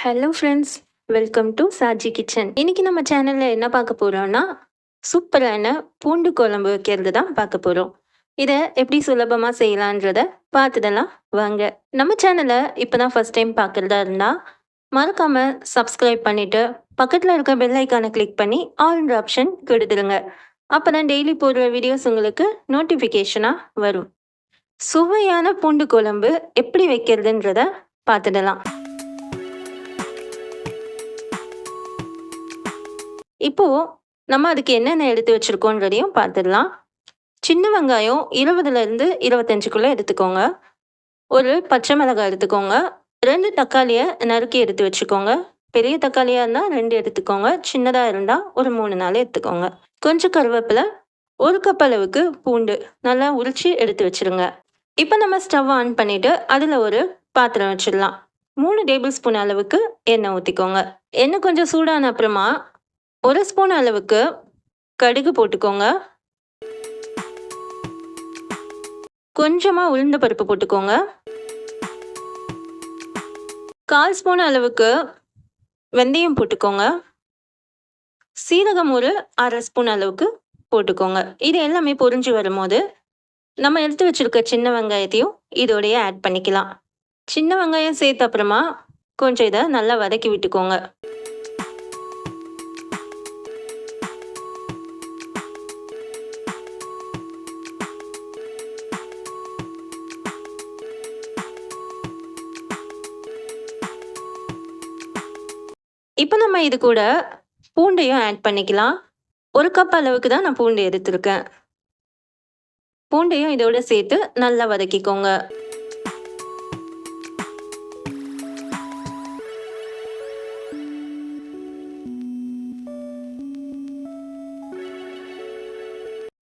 Hello friends, welcome to Saji kitchen. இன்னைக்கு நம்ம சேனல்ல என்ன பார்க்க போறோம்னா, சூப்பரான பூண்டு குழம்பு வைக்கிறது தான் பார்க்க போறோம். இத எப்படி சுலபமா செய்யலான்றத பார்த்துடலாம் வாங்க. நம்ம சேனலை இப்பதான் ஃபர்ஸ்ட் டைம் பார்க்குறதா இருந்தா, மறக்காம சப்ஸ்கிரைப் பண்ணிட்டு பக்கத்துல இருக்க பெல் ஐக்கானை கிளிக் பண்ணி ஆல்ன்ற ஆப்ஷன் கொடுத்துருங்க. அப்பதான் டெய்லி போடுற வீடியோஸ் உங்களுக்கு நோட்டிஃபிகேஷனா வரும். சுவையான பூண்டு குழம்பு எப்படி வைக்கிறதுன்றத பார்த்துடலாம். இப்போ நம்ம அதுக்கு என்னென்ன எடுத்து வச்சிருக்கோன்றதையும் பார்த்துடலாம். சின்ன வெங்காயம் 20லேருந்து 25க்குள்ள எடுத்துக்கோங்க. ஒரு பச்சை மிளகாய் எடுத்துக்கோங்க. 2 தக்காளிய நறுக்கி எடுத்து வச்சுக்கோங்க. பெரிய தக்காளியா இருந்தா 2 எடுத்துக்கோங்க. சின்னதா இருந்தா ஒரு 3, 4 எடுத்துக்கோங்க. கொஞ்சம் கருவேப்பிலை, 1 கப் அளவுக்கு பூண்டு நல்லா உரிச்சு எடுத்து வச்சிருங்க. இப்போ நம்ம ஸ்டவ் ஆன் பண்ணிட்டு அதில் ஒரு பாத்திரம் வச்சிடலாம். 3 டேபிள் ஸ்பூன் அளவுக்கு எண்ணெய் ஊற்றிக்கோங்க. எண்ணெய் கொஞ்சம் சூடான அப்புறமா 1 ஸ்பூன் அளவுக்கு கடுகு போட்டுக்கோங்க. கொஞ்சமாக உளுந்த பருப்பு போட்டுக்கோங்க. 1/4 ஸ்பூன் அளவுக்கு வெந்தயம் போட்டுக்கோங்க. சீரகம் ஒரு 1/2 ஸ்பூன் அளவுக்கு போட்டுக்கோங்க. இது எல்லாமே பொரிஞ்சு வரும்போது நம்ம எடுத்து வச்சிருக்க சின்ன வெங்காயத்தையும் இதோடைய ஆட் பண்ணிக்கலாம். சின்ன வெங்காயம் சேர்த்த அப்புறமா கொஞ்சம் இதை நல்லா வதக்கி விட்டுக்கோங்க. இப்போ நம்ம இது கூட பூண்டையும் ஆட் பண்ணிக்கலாம். 1 கப் அளவுக்கு தான் நான் பூண்டு எடுத்திருக்கேன். பூண்டையும் இதோட சேர்த்து நல்லா வதக்கிக்கோங்க.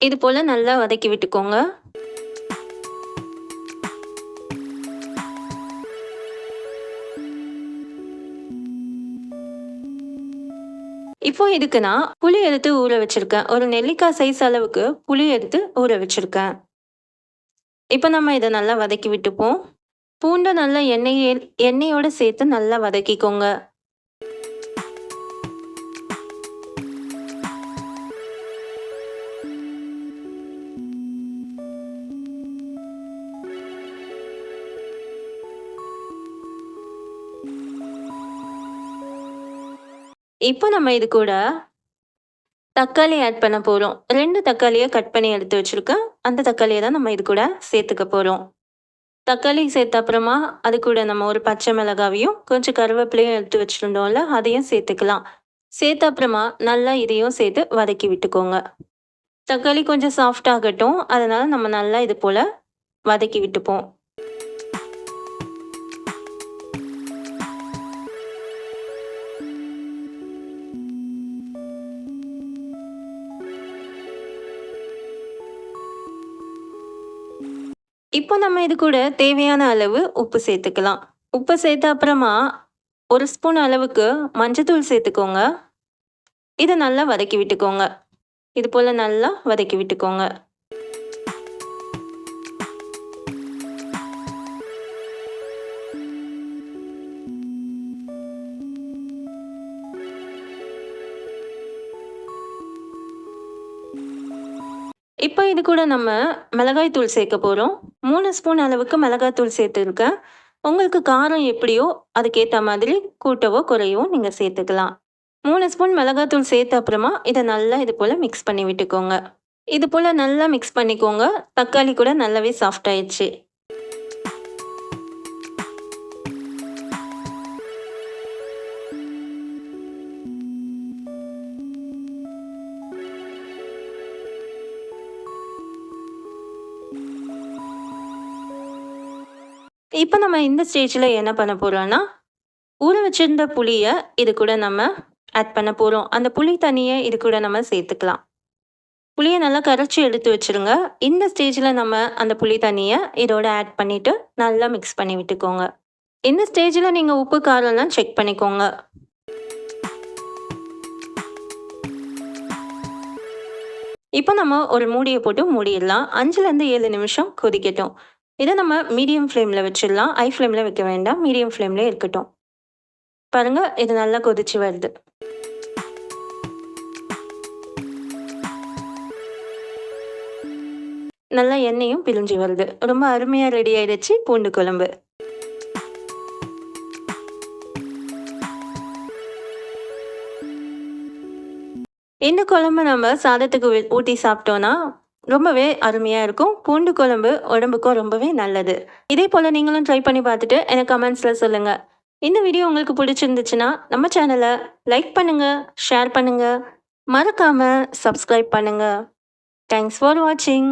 இது போல நல்லா வதக்கி விட்டுக்கோங்க. இப்போ இதுக்கு நான் புளி எடுத்து ஊற வச்சிருக்கேன். ஒரு நெல்லிக்காய் சைஸ் அளவுக்கு புளி எடுத்து ஊற வச்சிருக்கேன். இப்போ நம்ம இதை நல்லா வதக்கி விட்டுப்போம். பூண்டை நல்லா எண்ணெயோட சேர்த்து நல்லா வதக்கிக்கோங்க. இப்போ நம்ம இது கூட தக்காளி ஆட் பண்ண போகிறோம். 2 தக்காளியை கட் பண்ணி எடுத்து வச்சுருக்கேன். அந்த தக்காளியை தான் நம்ம இது கூட சேர்த்துக்க போகிறோம். தக்காளி சேர்த்த அப்புறமா அது கூட நம்ம ஒரு பச்சை மிளகாவையும் கொஞ்சம் கருவேப்பிலையும் எடுத்து வச்சுருந்தோம்ல, அதையும் சேர்த்துக்கலாம். சேர்த்த அப்புறமா நல்லா இதையும் சேர்த்து வதக்கி விட்டுக்கோங்க. தக்காளி கொஞ்சம் சாஃப்ட் ஆகட்டும், அதனால் நம்ம நல்லா இது போல் வதக்கி விட்டுப்போம். இப்போ நம்ம இது கூட தேவையான அளவு உப்பு சேர்த்துக்கலாம். உப்பு சேர்த்த அப்புறமா 1 ஸ்பூன் அளவுக்கு மஞ்சத்தூள் சேர்த்துக்கோங்க. இதை நல்லா வதக்கி விட்டுக்கோங்க. இது போல் நல்லா வதக்கி விட்டுக்கோங்க. இப்போ இது கூட நம்ம மிளகாய் தூள் சேர்க்க போகிறோம். 3 ஸ்பூன் அளவுக்கு மிளகாய் தூள் சேர்த்துருக்கேன். உங்களுக்கு காரம் எப்படியோ அதுக்கேற்ற மாதிரி கூட்டவோ குறையவோ நீங்கள் சேர்த்துக்கலாம். 3 ஸ்பூன் மிளகாய் தூள் சேர்த்த அப்புறமா இதை நல்லா இது போல் மிக்ஸ் பண்ணி விட்டுக்கோங்க. இது போல் நல்லா மிக்ஸ் பண்ணிக்கோங்க. தக்காளி கூட நல்லாவே சாஃப்ட் ஆயிடுச்சு. இப்போ நம்ம இந்த ஸ்டேஜில் என்ன பண்ண போகிறோன்னா, ஊற வச்சிருந்த புளியை இது கூட நம்ம ஆட் பண்ண போகிறோம். அந்த புளி தண்ணியை இது கூட நம்ம சேர்த்துக்கலாம். புளியை நல்லா கரைச்சி எடுத்து வச்சுருங்க. இந்த ஸ்டேஜில் நம்ம அந்த புளி தண்ணியை இதோட ஆட் பண்ணிவிட்டு நல்லா மிக்ஸ் பண்ணி விட்டுக்கோங்க. இந்த ஸ்டேஜில் நீங்கள் உப்பு காரம்லாம் செக் பண்ணிக்கோங்க. இப்போ நம்ம ஒரு மூடியை போட்டு மூடிடலாம். 5லேருந்து 7 நிமிஷம் கொதிக்கட்டும். இதை நம்ம மீடியம் ஃப்ளேமில் வச்சிடலாம். ஹை ஃப்ளேமில் வைக்க வேண்டாம். மீடியம் ஃப்ளேம்லேயே இருக்கட்டும். பாருங்க இது நல்லா கொதிச்சு வருது. நல்லா எண்ணெயும் பிரிஞ்சு வருது. ரொம்ப அருமையா ரெடி ஆயிடுச்சு பூண்டு குழம்பு. இந்த குழம்பு நம்ம சாதத்துக்கு ஊத்தி சாப்பிட்டோம்னா ரொம்பவே அருமையா இருக்கும். பூண்டு குழம்பு உடம்புக்கும் ரொம்பவே நல்லது. இதே போல நீங்களும் ட்ரை பண்ணி பார்த்துட்டு எனக்கு கமெண்ட்ஸ்ல சொல்லுங்க. இந்த வீடியோ உங்களுக்கு பிடிச்சிருந்துச்சுன்னா நம்ம சேனலை லைக் பண்ணுங்க, ஷேர் பண்ணுங்க, மறக்காம சப்ஸ்கிரைப் பண்ணுங்க. தேங்க்ஸ் ஃபார் வாட்சிங்.